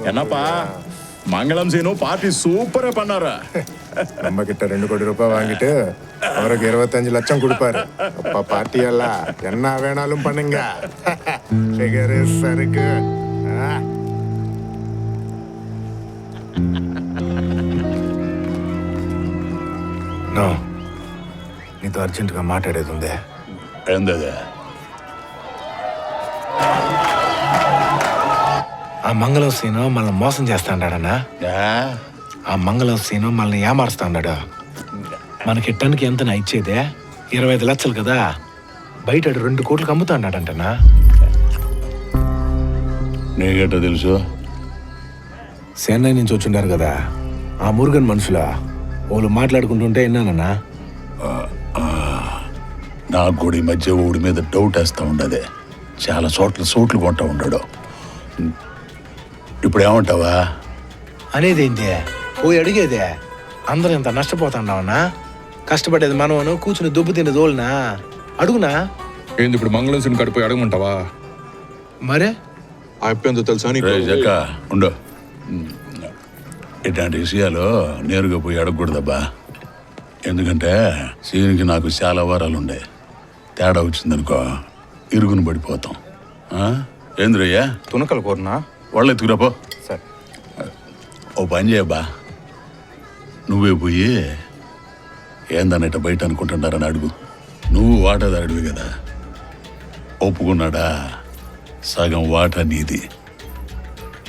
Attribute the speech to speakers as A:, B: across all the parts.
A: என்னப்பா மங்களம் சீனு பார்ட்டி சூப்பரா பண்ணாரா?
B: நம்ம கிட்ட 2 கோடி ரூபாய் வாங்கிட்டு அவருக்கு 25 லட்சம் கொடுப்பாரு. அப்பா பார்ட்டி எல்லாம் என்ன வேணாலும் பண்ணுங்க. సరుకు నీతో అర్జెంటుగా మాట్లాడేది ఉందే.
A: ఏందది?
B: ఆ మంగళం సీను మనల్ని మోసం చేస్తాడా? ఆ మంగళం సీను మనల్ని ఏమారుస్తాడా? మనకి టన్కి ఎంత ఇచ్చేదే? 25 లక్షలు కదా. బయట 2 కోట్లకు అమ్ముతాడాడంటనా?
A: నీకెట్టా తెలుసు?
B: చెన్నై నుంచి వచ్చిండారు కదా ఆ మురుగన్ మనుషుల వాళ్ళు మాట్లాడుకుంటుంటే విన్నానన్నా.
A: నాకు కూడా ఈ మధ్య ఊడి మీద డౌట్ వేస్తూ ఉండదే. చాలా చోట్లు కొంటా ఉన్నాడు. ఇప్పుడు ఏమంటావా?
B: అనేదేంటి పోయి అడిగేదే. అందరూ ఇంత నష్టపోతాండావన్నా? కష్టపడేది మనవను కూర్చుని దుబ్బు తిని దోలునా? అడుగునా?
C: ఏంది ఇప్పుడు మంగళం సిని కడిపోయి అడగమంటావా?
B: మరే
C: అయిపోయిందో తెలుసా నీకు?
A: జక్క ఉండు. ఇట్లాంటి విషయాలు నేరుగా పోయి అడగకూడదబ్బా. ఎందుకంటే సీనికి నాకు చాలా వారాలు ఉండే. తేడా వచ్చిందనుకో ఇరుగును పడిపోతాం. ఏంద్రయ్యా?
C: తునకలు కోరనా?
A: వాళ్ళు ఎత్తుకురాపో.
C: సరే
A: ఓ పని చేయబ్బా, నువ్వే పోయి ఏందన్నట్ట బయట అనుకుంటున్నారని అడుగు. నువ్వు వాటాదారుడివి కదా. ఒప్పుకున్నాడా సగం వాటా నీది.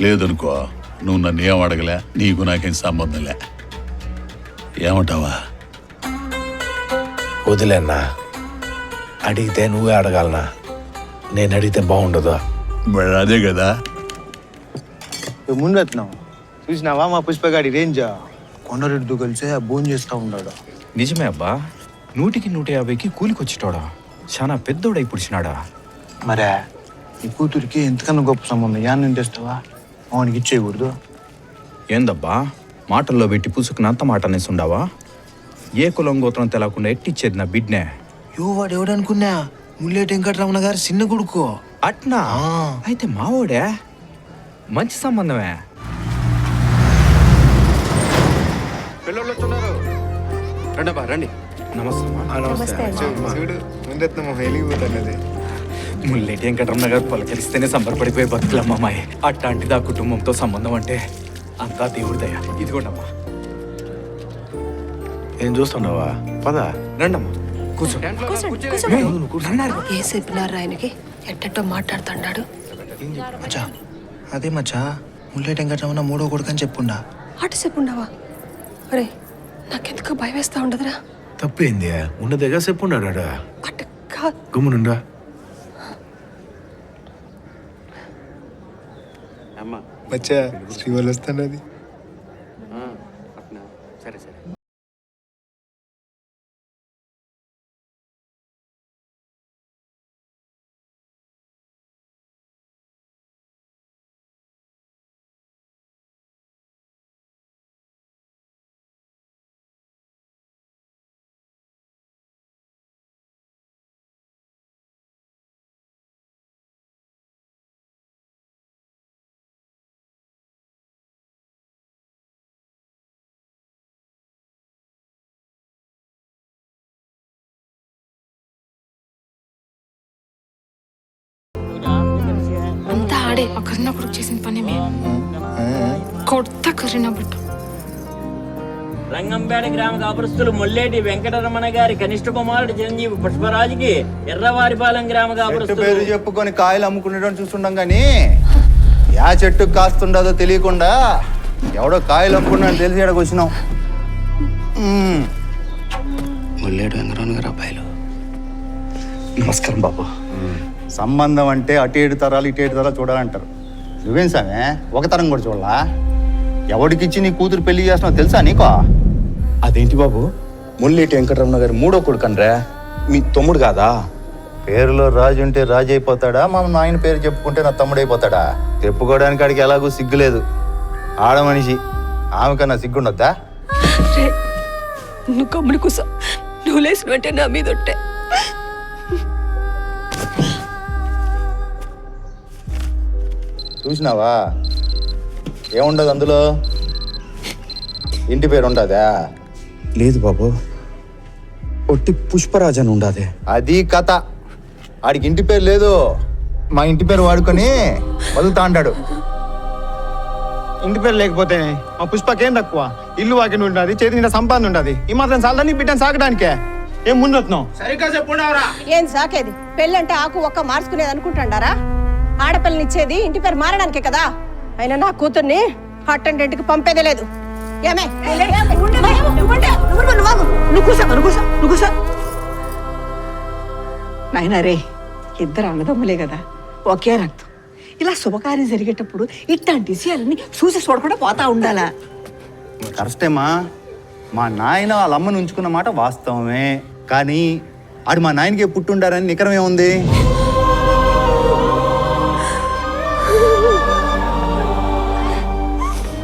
A: లేదనుకో నువ్వు నన్ను ఏం అడగలే, నీకు నాకేం సంబంధం లే. ఏమంటావా?
B: వదిలేనా? అడిగితే నువ్వే అడగాలనా? నేను అడిగితే బాగుండదు.
A: అదే కదా.
D: ముందు వచ్చినావు చూసినావా మా పుష్పగాడి రేంజ్? కొండరెడ్డితో కలిసి భోజనం చేస్తూ ఉన్నాడు.
E: నిజమే అబ్బా, 100కి 150కి కూలికొచ్చేటోడా. చాలా పెద్దోడై పుడిచినాడా.
D: మరే నీ కూతురికి ఎంతకన్నా గొప్ప సంబంధం యాన్ని తెస్తావా? అవనికి ఇచ్చేయకూడదు.
E: ఏందబ్బా మాటల్లో పెట్టి పుసుకునంత మాట అనేసి ఉండవా? ఏ కులం గోత్రం తెలకుండా ఎట్టిచ్చేది నా బిడ్నే.
D: వాడు ఎవడనుకున్నా? ముల్లేటి వెంకటరమణ గారు చిన్న కొడుకు.
E: అట్నా? అయితే మావోడే. మంచి సంబంధమే.
C: రండి.
E: నమస్తే.
B: చూడు ముందెత్తున్నాము వెలిగిపోతున్నది.
E: ముల్లేటి వెంకటరమణ గారు పలకరిస్తేనే సంబరపడిపోయే బతుకులమ్మాయి. అట్లాంటిది ఆ కుటుంబంతో సంబంధం అంటే అంతా దేవుడిదయ్యా. ఇదిగోండమ్మా.
B: ఏం చూస్తున్నావా? పద
E: రండమ్మా కూర్చో.
F: ఏ చెప్పినారు ఆయనకి? ఎట్టో మాట్లాడుతున్నాడు.
D: మచ్చా అదే మచ్చా ముల్లేటి వెంకటరమణ 3వ కొడుకు అని చెప్పుండా.
F: అటు చెప్పుండవా? అరే నాకెందుకు భయం వేస్తా ఉండదురా.
B: తప్పేంది? ఉన్నదేగా చెప్పున్నాడా?
F: అటు కాదు.
B: గుమ్మునుండా. మచ్చా శ్రీవాళ్ళు వస్తానది.
E: సరే.
F: అంతా ఆడే ఆ కరుణ కొడుకు చేసిన పని కొత్త కరుణ బట్టు.
G: రంగంపేట గ్రామ కాపురస్తులు మొల్లేటి వెంకటరమణ గారి కనిష్ట కుమారుడు చిరంజీవి పుష్పరాజుకి ఎర్రవారిపాలెం గ్రామ కాపురస్తులు
D: పేరు చెప్పుకొని కాయలు అమ్ముకునేటోని చూస్తుండం గానీ యా చెట్టు కాస్తుండదో తెలియకుండా ఎవడో కాయలు అమ్ముకున్నాడు తెలిసి ఎక్కడికి వచ్చినాం.
E: ముల్లేటి వెంకటరమణ గారు అబ్బాయిలు. నమస్కారం బాబు.
D: సంబంధం అంటే అటు 7 తరాలు ఇటు 7 తరాలు చూడాలంటారు. నువ్వేం సామే ఒక తరం కూడా చూడాలా? ఎవడికిచ్చి నీ కూతురు పెళ్లి చేస్తున్నావు తెలుసా నీకో?
E: అదేంటి బాబు, ముల్లేటి వెంకటరమణ గారు 3వ కొడుకు అనరా? మీ తమ్ముడు కాదా?
D: పేరులో రాజు ఉంటే రాజు అయిపోతాడా? మన నాయన పేరు చెప్పుకుంటే నా తమ్ముడు అయిపోతాడా? చెప్పుకోవడానికి ఆడికి ఎలాగూ సిగ్గులేదు. ఆడ మనిషి, ఆమె కన్నా సిగ్గుండొద్దా?
F: నువ్వు కమ్ముని కూసా. నువ్వు లేసినట్టే నా మీద ఉంటే.
D: చూసినావా ఏముండదు అందులో? ఇంటి పేరు ఉండదా?
H: లేదు బాబు, ఒట్టి పుష్పరాజ్ అని ఉండాది.
D: అది కథ. ఆడికి ఇంటి పేరు లేదు, మా ఇంటి పేరు వాడుకొని వదులుతా అంటాడు.
I: ఇంటి పేరు లేకపోతే మా పుష్పకేం తక్కువ? ఇల్లు వాకిని ఉండదు, చేతి నిండా సంపాదన ఉండదు. ఈ మాత్రం సాలని బిడ్డను సాకడానికే ఏం ముందొత్తున్నాం?
J: ఏం సాకేది? పెళ్ళంటే ఆకు ఒక్క మార్చుకునేది అనుకుంటాడారా? ఆడపిల్లనిచ్చేది ఇంటి పేరు మారడానికే కదా. అయినా నా కూతుర్ని అటెండెంట్కి పంపేదే లేదు. ఏమే
K: నాయనా రే, ఇద్దరు అన్నదమ్ములే కదా, ఒకే రక్తం. ఇలా శుభకార్యం జరిగేటప్పుడు ఇట్లాంటి విషయాలన్నీ చూసి చూడకుండా పోతా ఉండాలా?
D: కరెక్టేమా, మా నాయన వాళ్ళ అమ్మని ఉంచుకున్న మాట వాస్తవమే. కానీ ఆడు మా నాయనకే పుట్టుండారని నికరమే ఉంది.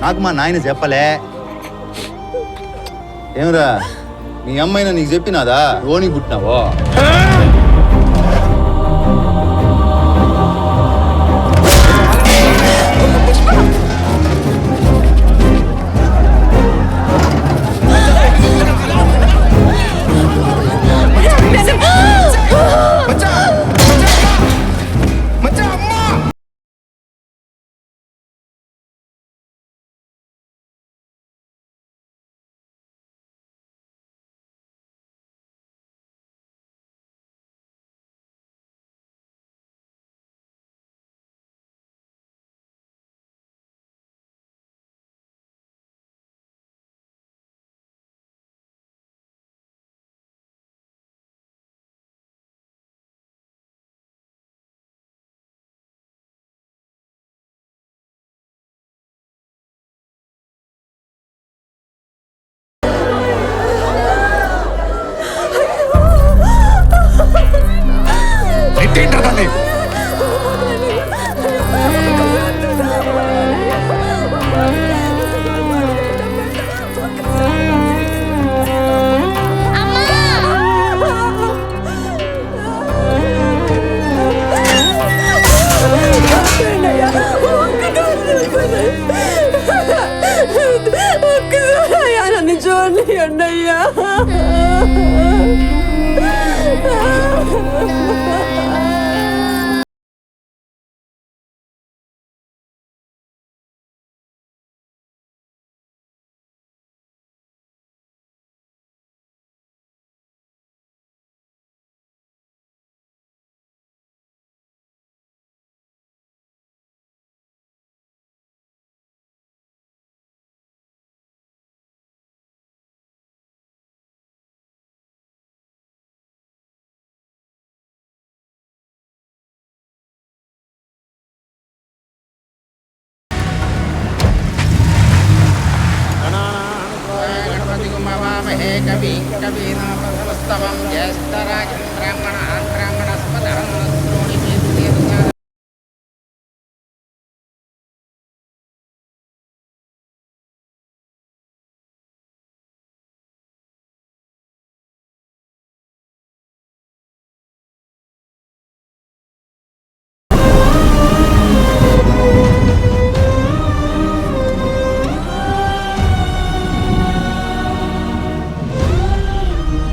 D: నాకు మా నాయన చెప్పలే. ఏమరా, నీ అమ్మాయినా నీకు చెప్పినాదా ఓని పుట్టినావో?
K: చూడండి అన్నయ్యా.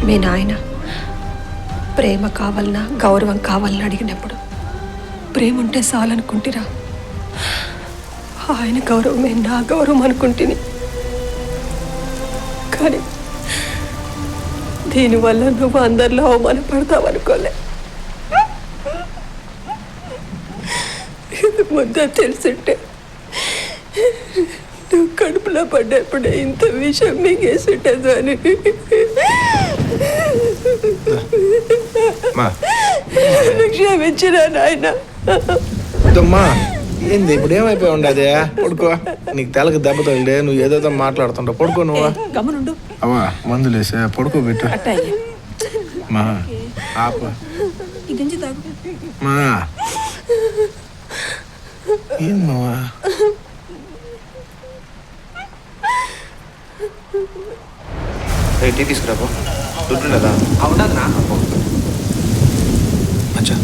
J: మీ నాయన ప్రేమ కావాలన్నా గౌరవం కావాలని అడిగినప్పుడు ప్రేమ ఉంటే చాలనుకుంటురా? ఆయన గౌరవమే నా గౌరవం అనుకుంటుని. కానీ దీనివల్ల నువ్వు అందరిలో అవమానపడతావు అనుకోలే. ఇది ముందే తెలుసుంటే నువ్వు కడుపులో పడ్డప్పుడే ఇంత విషయం మింగేసుంటదు అని. క్షమించిన నాయన.
B: ఏంది ఇప్పుడు ఏమైపోయి ఉండదే? పడుకో, నీకు తెలకి దెబ్బ తగిలే, నువ్వు ఏదో మాట్లాడుతుంటావు. పడుకో నువ్వు.
K: గమనుండు.
B: అవా మందులేసా, పడుకోబెట్టు. మా ఆప మా ఏం మావా?
H: టీ తీసుకురాబో, దుడ్డు లేదా? అవునా
B: అచ్చా,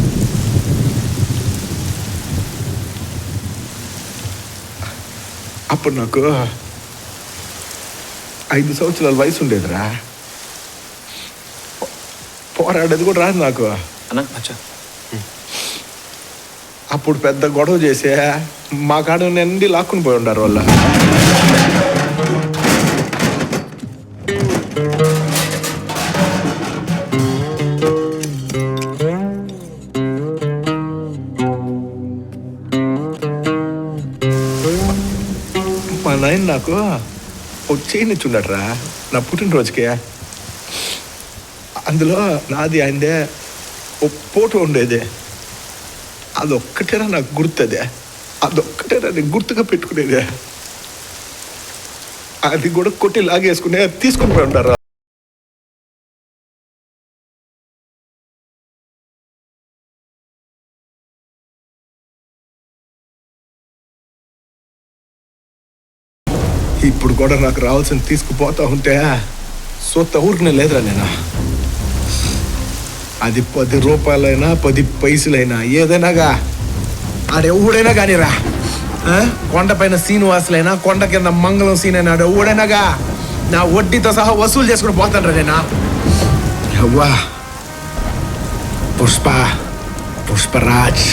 B: అప్పుడు నాకు 5 సంవత్సరాల వయసు ఉండేదిరా. పోరాడేది కూడా రాదు నాకు. అప్పుడు పెద్ద గొడవ చేసే మా కాడ నిండి లాక్కుని పోయి ఉండారు వాళ్ళ. మా నాయన నాకు ఒక చైన్ ఇచ్చుండట్రా నా పుట్టినరోజుకి. అందులో నాది ఆయనదే ఒక ఫోటో ఉండేది. అదొక్కటేనా నాకు గుర్తుంది. అదొక్కటేనా నేను గుర్తుగా పెట్టుకునేది. అది కూడా కొట్టి లాగేసుకునే తీసుకుని పోయి ఉంటారు. ఇప్పుడు కూడా నాకు రావాల్సింది తీసుకుపోతా ఉంటే సొత్త ఊరికనే లేదురా నేను. అది 10 రూపాయలైనా 10 పైసలైనా ఏదైనాగా ఆడెవడైనా కానీరా. కొండపైన శ్రీనివాసులైనా కొండ కింద మంగళం సీన్ అయినా ఆడెవడైనాగా నా వడ్డీతో సహా వసూలు చేసుకుని పోతాను రా నేనా. అవ్వా పుష్పరాజ్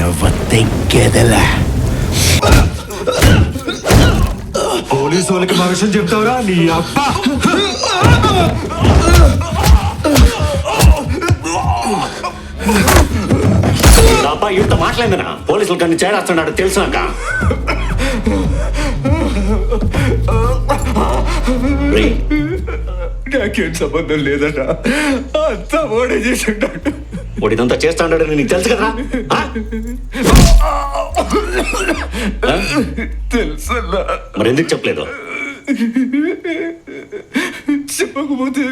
B: ఎవెదలా
I: పోలీసు వాళ్ళకి మా విషయం చెప్తావురా నీ అప్ప.
L: అబ్బా ఇంత మాట్లాడిందనా పోలీసులు కానీ చేరాస్తున్నాడు తెలుసాక.
I: నాకేం సంబంధం లేదట. అంతా ఓడే చేసి ఉంటాడు.
L: వాడిదంతా చేస్తాడని నీకు తెలుసు కదా.
I: తెలుసన్నా.
L: మరి ఎందుకు చెప్పలేదు?
I: చెప్పకపోతే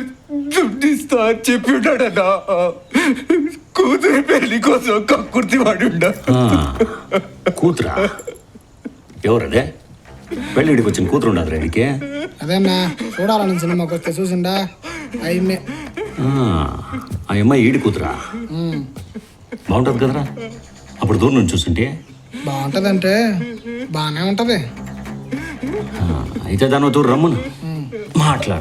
I: దుడ్డిస్తా అని చెప్పి ఉన్నాడన్నా. కూతురి పెళ్లి కోసం కక్కుర్తి వాడి ఉండ.
L: కూతురా? ఎవరదే? పెళ్ళిడికి వచ్చిన కూతురు ఉండదు రెడ్డికి.
M: అదేనా చూడాలని సినిమాకి వస్తే చూసిండా అయ్యే.
L: ఆ అమ్మాయి ఈడి కూతురా? బాగుంటుంది కదరా. అప్పుడు దూరం నుంచి చూస్తుంటే
M: బాగుంటదంటే బాగానే ఉంటది.
L: అయితే దాని తూరు రమ్మను మాట్లాడు.